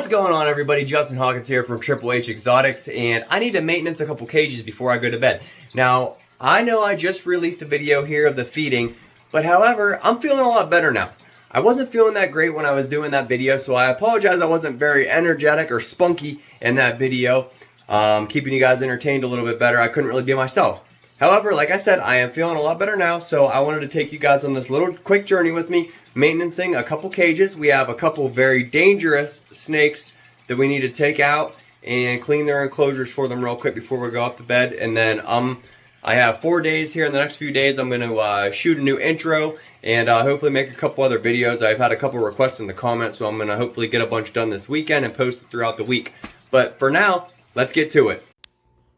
What's going on, everybody? Justin Hawkins here from Triple H Exotics, and I need to maintenance a couple cages before I go to bed. Now, I know I just released a video here of the feeding, but however, I'm feeling a lot better now. I wasn't feeling that great when I was doing that video, so I apologize I wasn't very energetic or spunky in that video. Keeping you guys entertained a little bit better. I couldn't really be myself. However, like I said, I am feeling a lot better now, so I wanted to take you guys on this little quick journey with me, maintaining a couple cages. We have a couple very dangerous snakes that we need to take out and clean their enclosures for them real quick before we go off to bed. And then I have 4 days here. In the next few days, I'm going to shoot a new intro and hopefully make a couple other videos. I've had a couple requests in the comments, so I'm going to hopefully get a bunch done this weekend and post it throughout the week. But for now, let's get to it.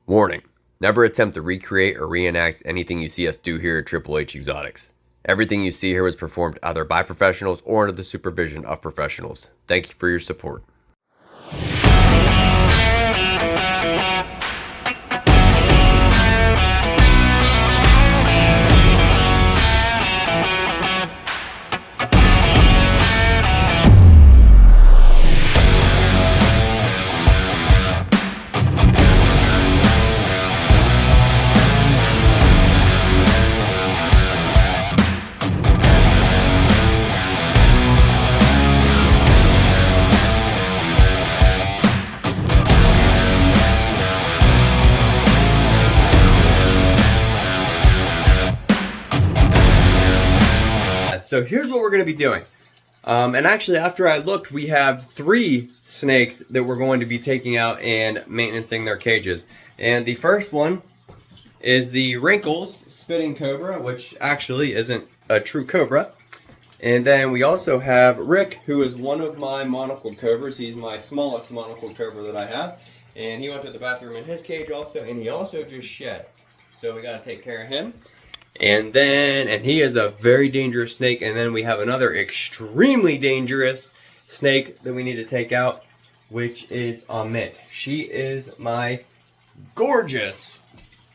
Warning. Never attempt to recreate or reenact anything you see us do here at Triple H Exotics. Everything you see here was performed either by professionals or under the supervision of professionals. Thank you for your support. So here's what we're going to be doing. And actually, after I looked, we have 3 snakes that we're going to be taking out and maintaining their cages. And the first one is the Wrinkles spitting cobra, which actually isn't a true cobra. And then we also have Rick, who is one of my Monocle Cobras. He's my smallest Monocle Cobra that I have. And he went to the bathroom in his cage also, and he also just shed. So we got to take care of him. And he is a very dangerous snake. And then we have another extremely dangerous snake that we need to take out, which is Amit. She is my gorgeous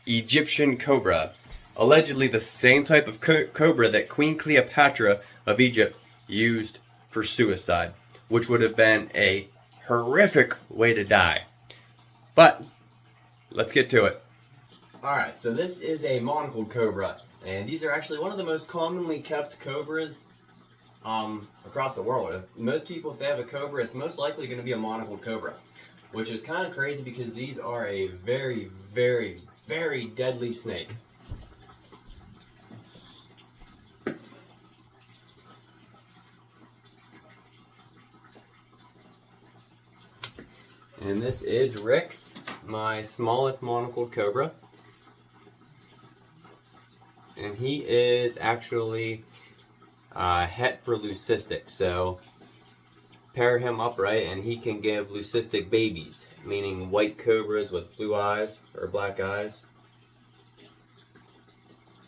Egyptian cobra. Allegedly the same type of cobra that Queen Cleopatra of Egypt used for suicide, which would have been a horrific way to die. But let's get to it. Alright, so this is a Monocle Cobra, and these are actually one of the most commonly kept cobras across the world. Most people, if they have a cobra, it's most likely going to be a Monocle Cobra, which is kind of crazy because these are a very, very, very deadly snake. And this is Rick, my smallest Monocle Cobra. And he is actually het for leucistic, so pair him up right and he can give leucistic babies, meaning white cobras with blue eyes or black eyes.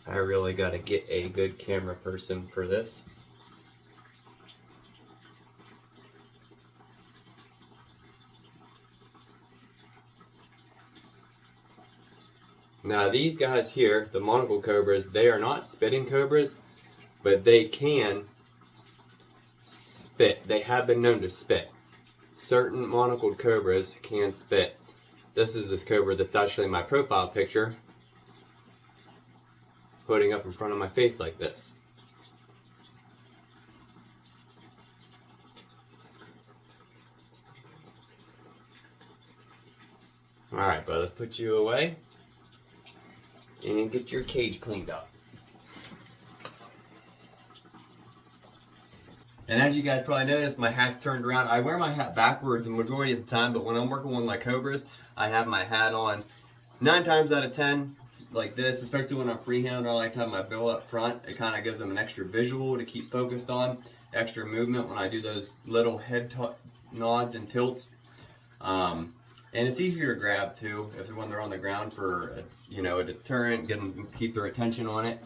I really got to get a good camera person for this. Now these guys here, the Monocle Cobras, they are not spitting cobras, but they can spit. They have been known to spit. Certain Monocle Cobras can spit. This is this cobra that's actually my profile picture, putting up in front of my face like this. Alright, bud, let's put you away and get your cage cleaned up. And as you guys probably noticed, my hat's turned around. I wear my hat backwards the majority of the time, but when I'm working with my cobras, I have my hat on 9 times out of 10 like this, especially when I'm freehand. I like to have my bill up front. It kind of gives them an extra visual to keep focused on, extra movement when I do those little head nods and tilts. And it's easier to grab too if when they're on the ground for a deterrent, keep their attention on it.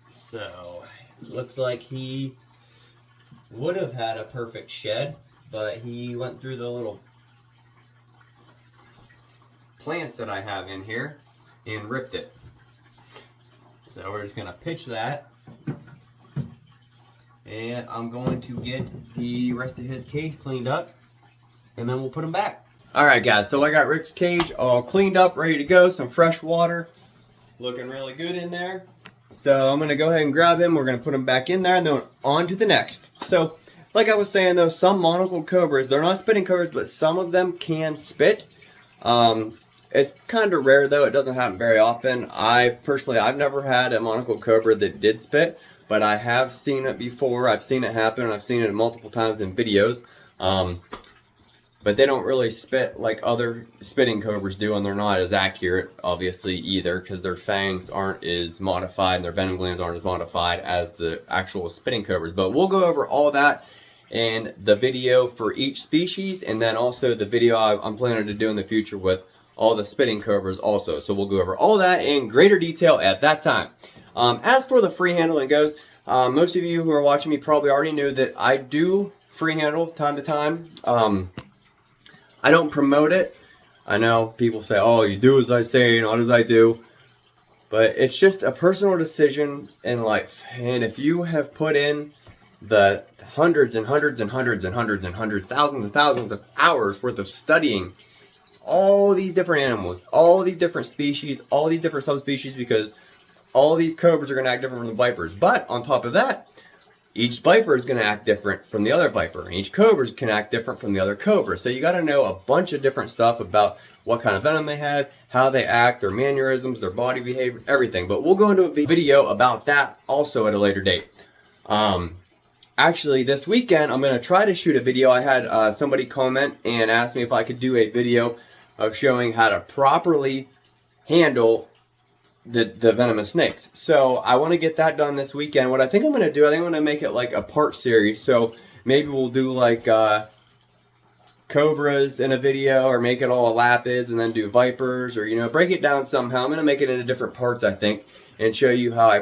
So looks like he would have had a perfect shed, but he went through the little plants that I have in here and ripped it. So we're just gonna pitch that And I'm going to get the rest of his cage cleaned up, and then we'll put him back. Alright guys, so I got Rick's cage all cleaned up, ready to go. Some fresh water. Looking really good in there. So I'm going to go ahead and grab him. We're going to put him back in there, and then on to the next. So, like I was saying though, some Monocle Cobras, they're not spitting cobras, but some of them can spit. It's kind of rare though. It doesn't happen very often. I've never had a Monocle Cobra that did spit, but I have seen it before. I've seen it happen, and I've seen it multiple times in videos. But they don't really spit like other spitting cobras do, and they're not as accurate, obviously, either, because their fangs aren't as modified and their venom glands aren't as modified as the actual spitting cobras. But we'll go over all that in the video for each species, and then also the video I'm planning to do in the future with all the spitting cobras also. So we'll go over all that in greater detail at that time. As for the free handling goes, most of you who are watching me probably already knew that I do free handle time to time. I don't promote it. I know people say, oh, you do as I say, not as I do. But it's just a personal decision in life. And if you have put in the hundreds and hundreds and hundreds and hundreds and hundreds, thousands and thousands of hours worth of studying all these different animals, all these different species, all these different subspecies, because all these cobras are going to act different from the vipers. But on top of that, each viper is going to act different from the other viper, and each cobra can act different from the other cobra. So you got to know a bunch of different stuff about what kind of venom they have, how they act, their mannerisms, their body behavior, everything. But we'll go into a video about that also at a later date. Actually, this weekend I'm going to try to shoot a video. I had somebody comment and ask me if I could do a video of showing how to properly handle the venomous snakes. So I want to get that done this weekend. What I think I'm going to do, I think I'm going to make it like a part series. So maybe we'll do like cobras in a video, or make it all lapids and then do vipers, or, you know, break it down somehow. I'm going to make it into different parts, I think, and show you how you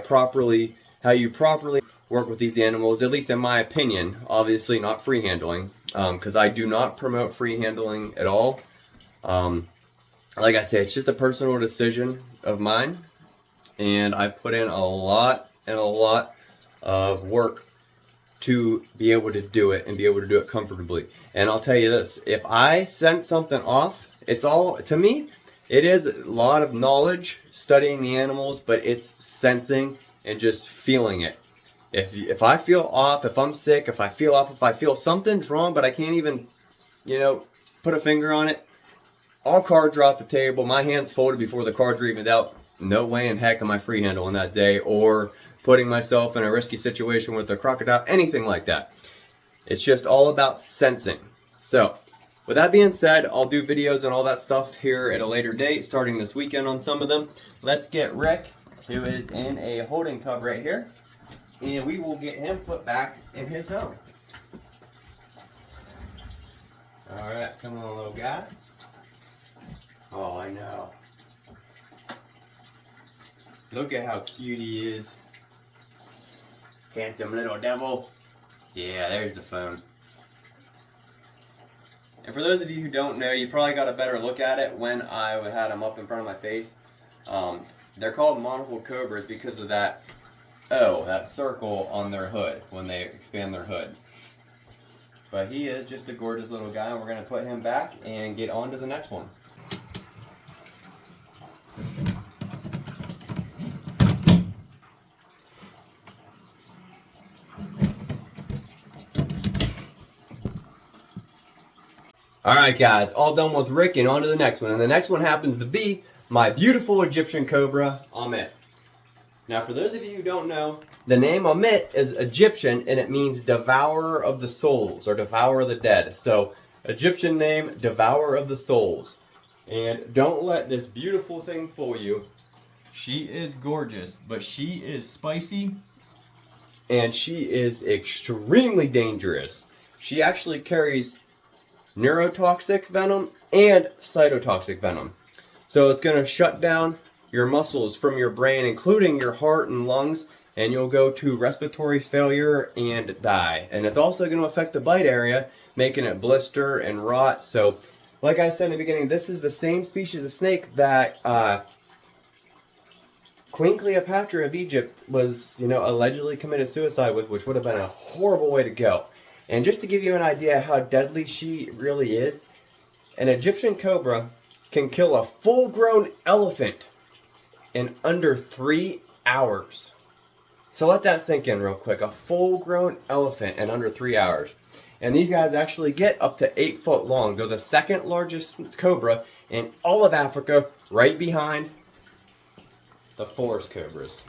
properly work with these animals, at least in my opinion. Obviously not free handling, because I do not promote free handling at all. Like I said, it's just a personal decision of mine, and I put in a lot of work to be able to do it and be able to do it comfortably. And I'll tell you this, if I sense something off, it's all, to me, it is a lot of knowledge, studying the animals, but it's sensing and just feeling it. If I feel off, if I'm sick, if I feel off, if I feel something's wrong, but I can't even, you know, put a finger on it, all cards are off the table, my hand's folded before the cards are even out. No way in heck am I free handling that day, or putting myself in a risky situation with a crocodile, anything like that. It's just all about sensing. So, with that being said, I'll do videos and all that stuff here at a later date, starting this weekend on some of them. Let's get Rick, who is in a holding tub right here, and we will get him put back in his home. Alright, come on, little guy. Oh, I know. Look at how cute he is. Handsome little devil. Yeah, there's the phone. And for those of you who don't know, you probably got a better look at it when I had them up in front of my face. They're called Monocle Cobras because of that circle on their hood when they expand their hood. But he is just a gorgeous little guy, and we're going to put him back and get on to the next one. Alright guys, all done with Rick, and on to the next one. And the next one happens to be my beautiful Egyptian cobra, Amit. Now for those of you who don't know, the name Amit is Egyptian, and it means devourer of the souls, or devourer of the dead. So, Egyptian name, devourer of the souls. And don't let this beautiful thing fool you. She is gorgeous, but she is spicy, and she is extremely dangerous. She actually carries neurotoxic venom and cytotoxic venom. So it's going to shut down your muscles from your brain, including your heart and lungs, and you'll go to respiratory failure and die. And it's also going to affect the bite area, making it blister and rot. So, like I said in the beginning, this is the same species of snake that Queen Cleopatra of Egypt was, allegedly committed suicide with, which would have been a horrible way to go. And just to give you an idea how deadly she really is, an Egyptian cobra can kill a full-grown elephant in under 3 hours. So let that sink in real quick. A full-grown elephant in under 3 hours. And these guys actually get up to 8 foot long. They're the second largest cobra in all of Africa, right behind the forest cobras.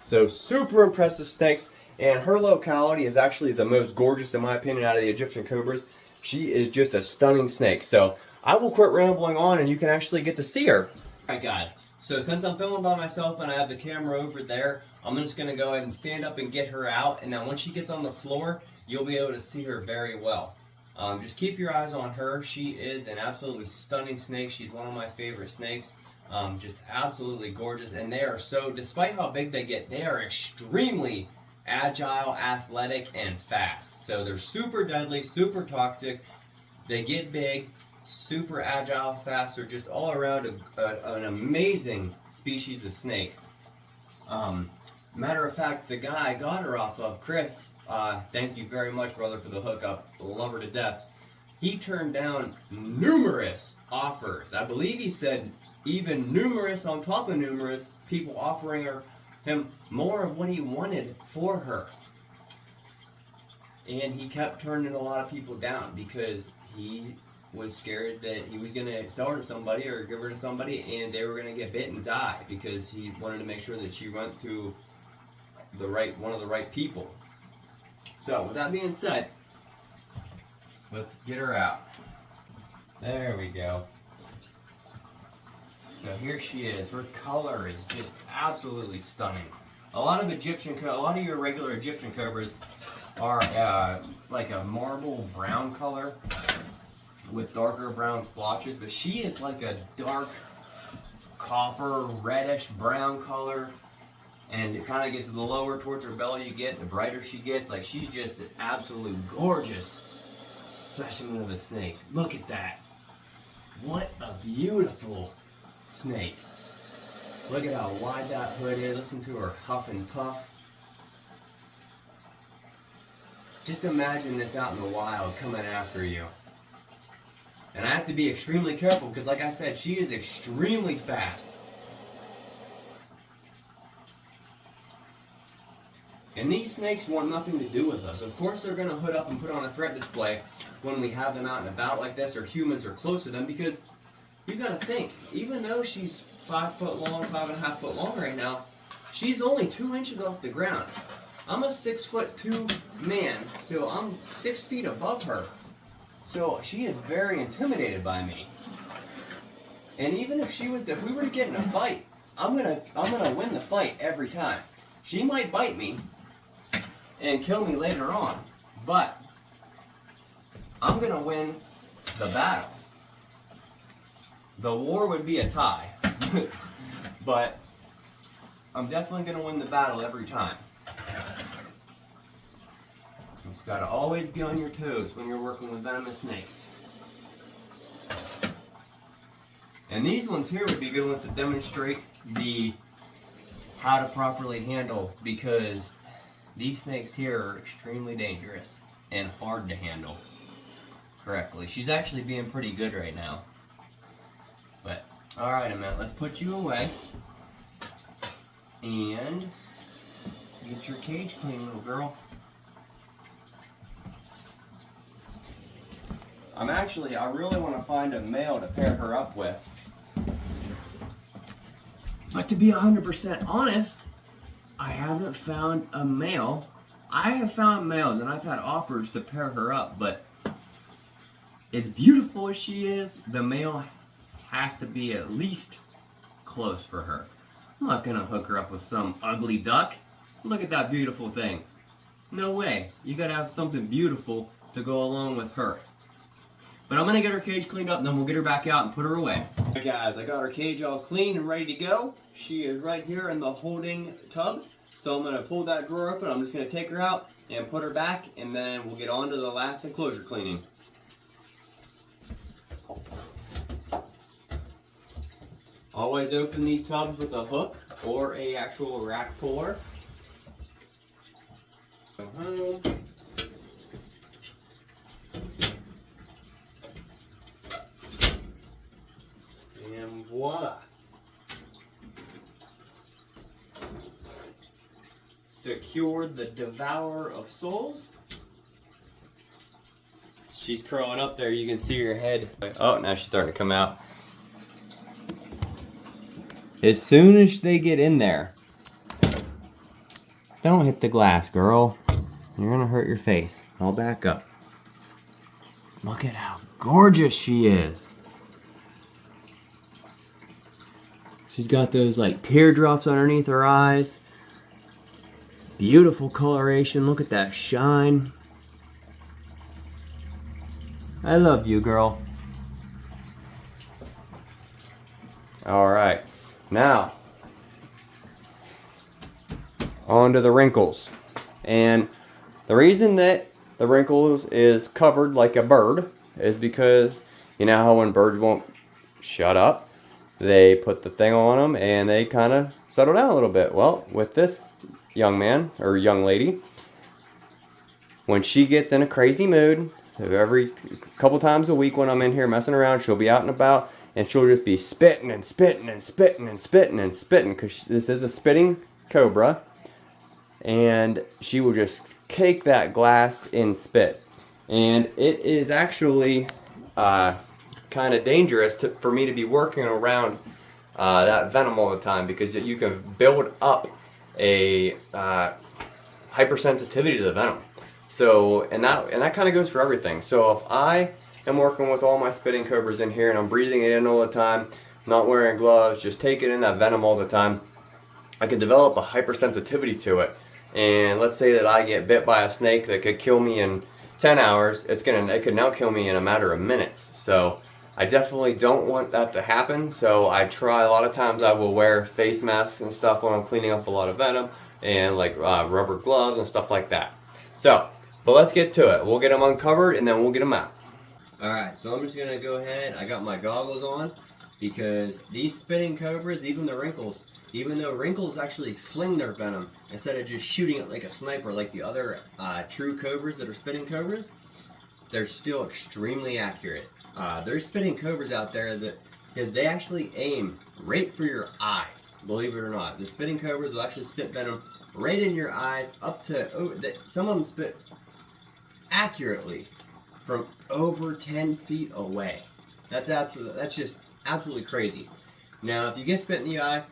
So super impressive snakes. And her locality is actually the most gorgeous, in my opinion, out of the Egyptian cobras. She is just a stunning snake. So I will quit rambling on and you can actually get to see her. Alright guys, so since I'm filming by myself and I have the camera over there, I'm just going to go ahead and stand up and get her out. And then once she gets on the floor, you'll be able to see her very well. Just keep your eyes on her. She is an absolutely stunning snake. She's one of my favorite snakes. Just absolutely gorgeous. And they are so, despite how big they get, they are extremely agile, athletic, and fast. So they're super deadly, super toxic. They get big, super agile, fast. They're just all around an amazing species of snake. Matter of fact, the guy I got her off of, Chris, thank you very much, brother, for the hookup. Love her to death. He turned down numerous offers. I believe he said even numerous on top of numerous people offering him more of what he wanted for her. And he kept turning a lot of people down because he was scared that he was going to sell her to somebody or give her to somebody and they were going to get bit and die, because he wanted to make sure that she went to one of the right people. So with that being said, let's get her out. There we go. So here she is. Her color is just absolutely stunning. A lot of your regular Egyptian cobras are like a marble brown color with darker brown splotches, but she is like a dark copper, reddish brown color. And it kind of gets the lower towards her belly you get, the brighter she gets. Like, she's just an absolute gorgeous specimen of a snake. Look at that. What a beautiful snake. Look at how wide that hood is. Listen to her huff and puff. Just imagine this out in the wild coming after you. And I have to be extremely careful because, like I said, she is extremely fast. And these snakes want nothing to do with us. Of course they're going to hood up and put on a threat display when we have them out and about like this, or humans are close to them, because you got to think, even though she's 5 foot long, 5.5 foot long right now, she's only 2 inches off the ground. I'm a 6'2" man, so I'm 6 feet above her. So she is very intimidated by me. And even if we were to get in a fight, I'm gonna win the fight every time. She might bite me and kill me later on, but I'm gonna win the battle. The war would be a tie, but I'm definitely gonna win the battle every time. You just gotta always be on your toes when you're working with venomous snakes. And these ones here would be good ones to demonstrate how to properly handle, because these snakes here are extremely dangerous and hard to handle correctly. She's actually being pretty good right now. But, alright, Annette, let's put you away and get your cage clean, little girl. I really want to find a male to pair her up with. But to be 100% honest, I haven't found a male. I have found males and I've had offers to pair her up, but as beautiful as she is, the male has to be at least close for her. I'm not going to hook her up with some ugly duck. Look at that beautiful thing. No way. You got to have something beautiful to go along with her. But I'm going to get her cage cleaned up and then we'll get her back out and put her away. Alright guys, I got her cage all clean and ready to go. She is right here in the holding tub. So I'm going to pull that drawer open. I'm just going to take her out and put her back, and then we'll get on to the last enclosure cleaning. Always open these tubs with a hook or a actual rack puller. Go home. And voila. Secured the devourer of souls. She's curling up there, you can see her head. Oh, now she's starting to come out. As soon as they get in there, don't hit the glass, girl. You're gonna hurt your face. I'll back up. Look at how gorgeous she is. She's got those like teardrops underneath her eyes. Beautiful coloration. Look at that shine. I love you, girl. All right, now on to the Wrinkles. And the reason that the Wrinkles is covered like a bird is because you know how when birds won't shut up, they put the thing on them and they kind of settle down a little bit. Well, with this young man or young lady, when she gets in a crazy mood, every couple times a week when I'm in here messing around, she'll be out and about and she'll just be spitting and spitting and spitting and spitting and spitting, because this is a spitting cobra, and she will just cake that glass in spit. And it is actually kind of dangerous for me to be working around that venom all the time, because you can build up a hypersensitivity to the venom. So, and that kind of goes for everything. So if I am working with all my spitting cobras in here and I'm breathing it in all the time, not wearing gloves, just taking in that venom all the time, I can develop a hypersensitivity to it. And let's say that I get bit by a snake that could kill me in 10 hours, it could now kill me in a matter of minutes. So I definitely don't want that to happen. So I try, a lot of times I will wear face masks and stuff when I'm cleaning up a lot of venom, and like rubber gloves and stuff like that. So, but let's get to it. We'll get them uncovered and then we'll get them out. Alright, so I'm just going to go ahead. I got my goggles on because these spitting cobras, even the Wrinkles, even though Wrinkles actually fling their venom instead of just shooting it like a sniper like the other true cobras that are spitting cobras, they're still extremely accurate. There's spitting cobras out there that, because they actually aim right for your eyes, believe it or not. The spitting cobras will actually spit venom right in your eyes, up to, some of them spit accurately from over 10 feet away. That's just absolutely crazy. Now, if you get spit in the eye,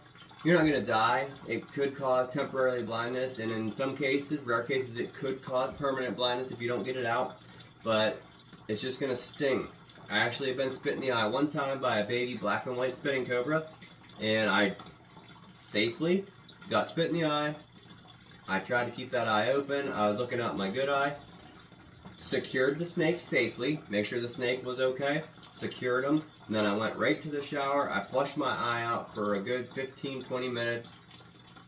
you're not going to die. It could cause temporary blindness, and in some cases, rare cases, it could cause permanent blindness if you don't get it out, but it's just going to sting. I actually have been spit in the eye one time by a baby black and white spitting cobra, and I safely got spit in the eye. I tried to keep that eye open. I was looking out my good eye. Secured the snake safely, make sure the snake was okay, secured him, and then I went right to the shower. I flushed my eye out for a good 15-20 minutes,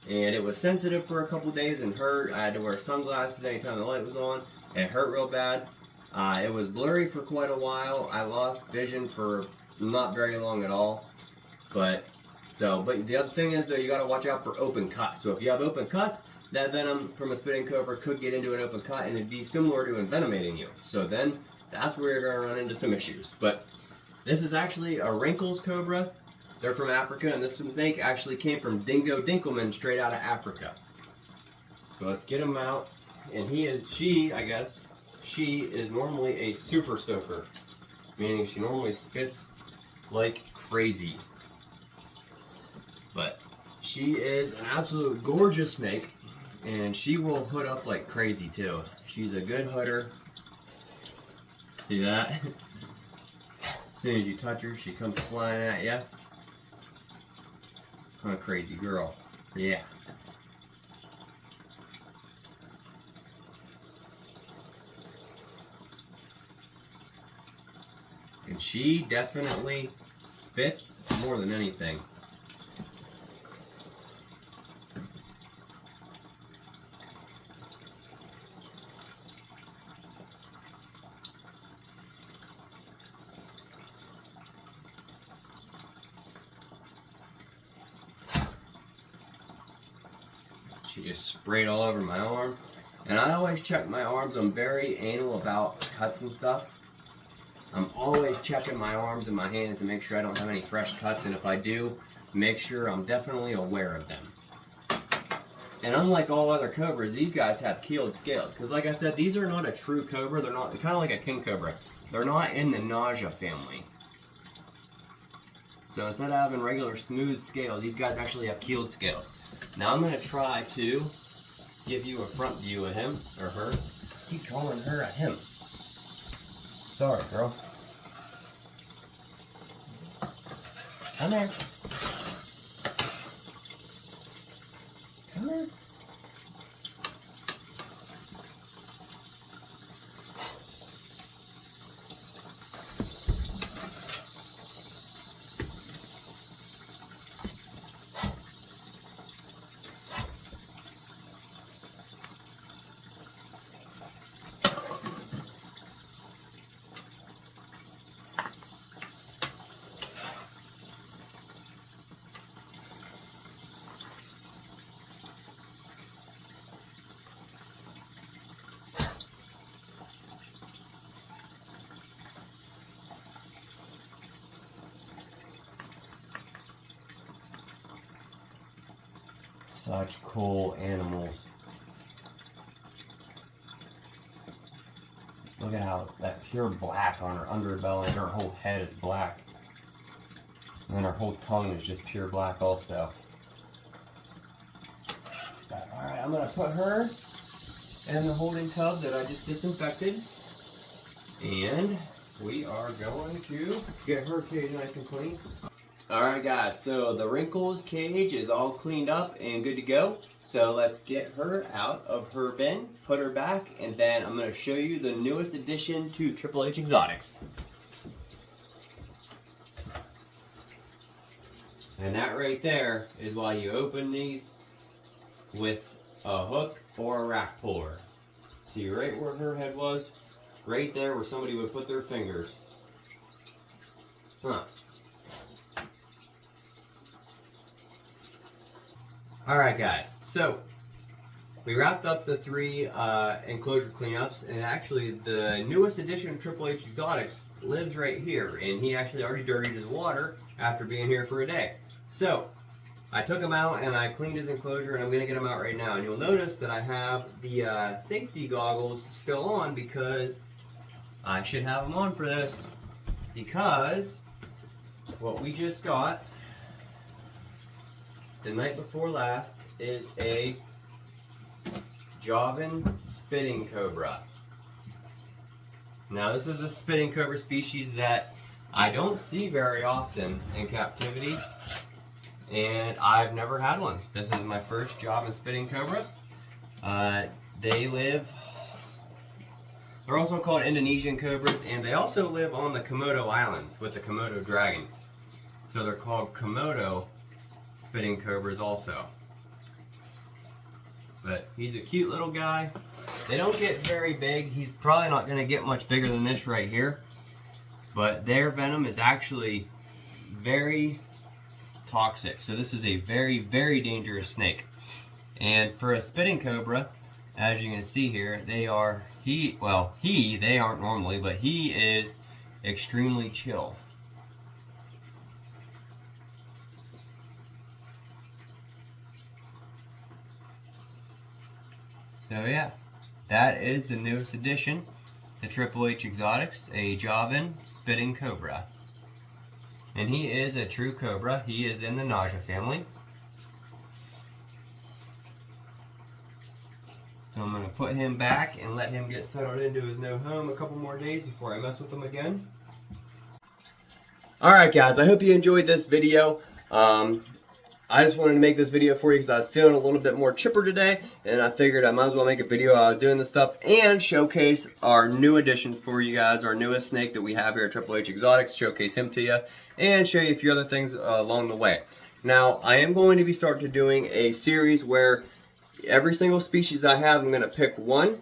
and it was sensitive for a couple days and hurt. I had to wear sunglasses anytime the light was on. It hurt real bad. It was blurry for quite a while. I lost vision for not very long at all. But the other thing is, though, you got to watch out for open cuts. So if you have open cuts, that venom from a spitting cobra could get into an open cut and it'd be similar to envenomating you. So then that's where you're going to run into some issues. But this is actually a Wrinkles cobra. They're from Africa, and this snake actually came from Dingo Dinkelman, straight out of Africa. So let's get him out. And she is normally a super soaker, meaning she normally spits like crazy. But she is an absolute gorgeous snake, and she will hood up like crazy too. She's a good hooder. See that? As soon as you touch her, she comes flying at you. Kind of crazy girl. Yeah. And she definitely spits more than anything. It just sprayed all over my arm. And I always check my arms. I'm very anal about cuts and stuff. I'm always checking my arms and my hands to make sure I don't have any fresh cuts, and if I do, make sure I'm definitely aware of them. And unlike all other cobras, these guys have keeled scales. Because like I said, these are not a true cobra. They're not, kind of like a king cobra. They're not in the nausea family. So instead of having regular smooth scales, these guys actually have keeled scales. Now I'm going to try to give you a front view of him, or her. I keep calling her a him. Sorry, girl. Come here. Come here. Such cool animals. Look at how that pure black on her underbelly, and her whole head is black. And then her whole tongue is just pure black also. Alright, I'm going to put her in the holding tub that I just disinfected. And we are going to get her cage nice and clean. Alright guys, so the Wrinkles cage is all cleaned up and good to go. So let's get her out of her bin, put her back, and then I'm going to show you the newest addition to Triple H Exotics. And that right there is why you open these with a hook or a rack puller. See right where her head was? Right there where somebody would put their fingers. Huh. Alright guys, so we wrapped up the 3 enclosure cleanups, and actually the newest addition of Triple H Exotics lives right here, and he actually already dirtied his water after being here for a day. So I took him out and I cleaned his enclosure, and I'm going to get him out right now. And you'll notice that I have the safety goggles still on, because I should have them on for this, because what we just got the night before last is a Javan spitting cobra. Now this is a spitting cobra species that I don't see very often in captivity, and I've never had one. This is my first Javan spitting cobra. They're also called Indonesian cobras, and they also live on the Komodo Islands with the Komodo dragons. So they're called Komodo spitting cobras also. But he's a cute little guy. They don't get very big. He's probably not going to get much bigger than this right here. But their venom is actually very toxic. So this is a very, very dangerous snake. And for a spitting cobra, as you can see here, they aren't normally, but he is extremely chill. So yeah, that is the newest addition to Triple H Exotics, a Javan spitting cobra. And he is a true cobra. He is in the nausea family. So I'm going to put him back and let him get settled into his new home a couple more days before I mess with him again. Alright guys, I hope you enjoyed this video. I just wanted to make this video for you because I was feeling a little bit more chipper today, and I figured I might as well make a video while I was doing this stuff and showcase our new addition for you guys, our newest snake that we have here at Triple H Exotics, showcase him to you, and show you a few other things along the way. Now, I am going to be starting to doing a series where every single species I have, I'm going to pick one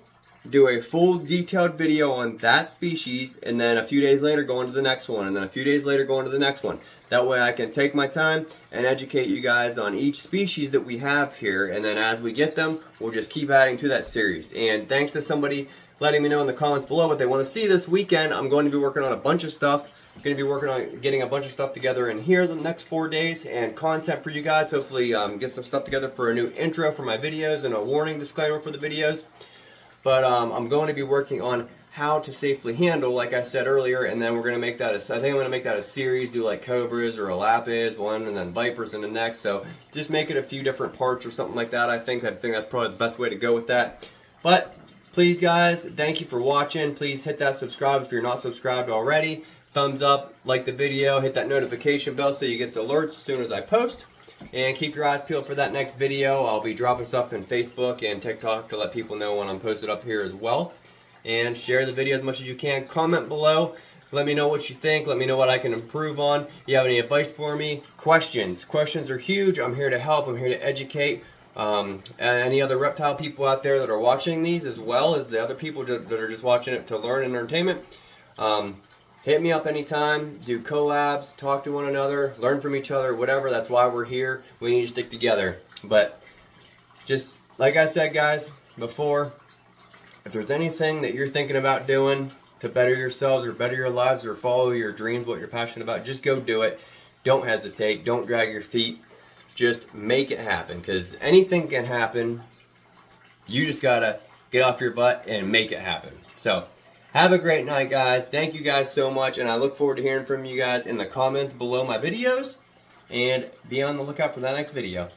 do a full detailed video on that species, and then a few days later go on to the next one, and then a few days later go on to the next one. That way I can take my time and educate you guys on each species that we have here, and then as we get them, we'll just keep adding to that series. And thanks to somebody letting me know in the comments below what they want to see this weekend, I'm going to be working on a bunch of stuff. I'm going to be working on getting a bunch of stuff together in here the next 4 days, and content for you guys. Hopefully get some stuff together for a new intro for my videos and a warning disclaimer for the videos. But I'm going to be working on how to safely handle, like I said earlier, and then we're going to make that I think I'm going to make that a series, do like cobras or elapids one, and then vipers in the next. So just make it a few different parts or something like that. I think that's probably the best way to go with that. But please guys, thank you for watching. Please hit that subscribe if you're not subscribed already. Thumbs up, like the video, hit that notification bell so you get alerts as soon as I post. And keep your eyes peeled for that next video. I'll be dropping stuff in Facebook and TikTok to let people know when I'm posted up here as well. And share the video as much as you can. Comment below. Let me know what you think. Let me know what I can improve on. If you have any advice for me, questions. Questions are huge. I'm here to help. I'm here to educate. And any other reptile people out there that are watching these, as well as the other people that are just watching it to learn and entertainment. Hit me up anytime, do collabs, talk to one another, learn from each other, whatever. That's why we're here. We need to stick together. But just like I said, guys, before, if there's anything that you're thinking about doing to better yourselves or better your lives or follow your dreams, what you're passionate about, just go do it. Don't hesitate. Don't drag your feet. Just make it happen, because anything can happen. You just got to get off your butt and make it happen. So have a great night, guys. Thank you guys so much, and I look forward to hearing from you guys in the comments below my videos, and be on the lookout for that next video.